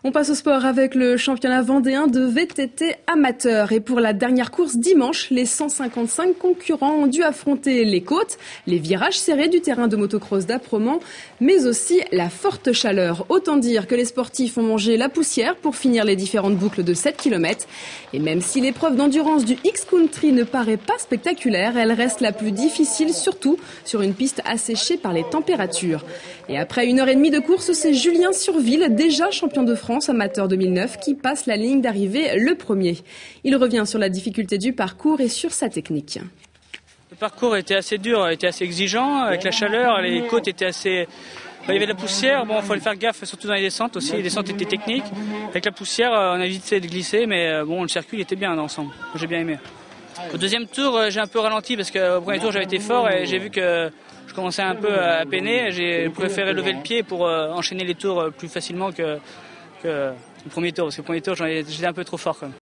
On passe au sport avec le championnat vendéen de VTT amateur. Et pour la dernière course dimanche, les 155 concurrents ont dû affronter les côtes, les virages serrés du terrain de motocross d'Apremont, mais aussi la forte chaleur. Autant dire que les sportifs ont mangé la poussière pour finir les différentes boucles de 7 km. Et même si l'épreuve d'endurance du X-Country ne paraît pas spectaculaire, elle reste la plus difficile, surtout sur une piste asséchée par les températures. Et après 1h30 de course, c'est Julien Surville, déjà champion de France amateur 2009, qui passe la ligne d'arrivée le premier. Il revient sur la difficulté du parcours et sur sa technique. Le parcours était assez dur, était assez exigeant, avec la chaleur, les côtes étaient assez... Il y avait de la poussière, bon, il fallait faire gaffe, surtout dans les descentes aussi. Les descentes étaient techniques. Avec la poussière, on a évité de glisser, mais bon, le circuit était bien dans l'ensemble. J'ai bien aimé. Au deuxième tour, j'ai un peu ralenti parce qu'au premier tour, j'avais été fort et j'ai vu que je commençais un peu à peiner. J'ai préféré lever le pied pour enchaîner les tours plus facilement que le premier tour. Parce que le premier tour, j'étais un peu trop fort quand même.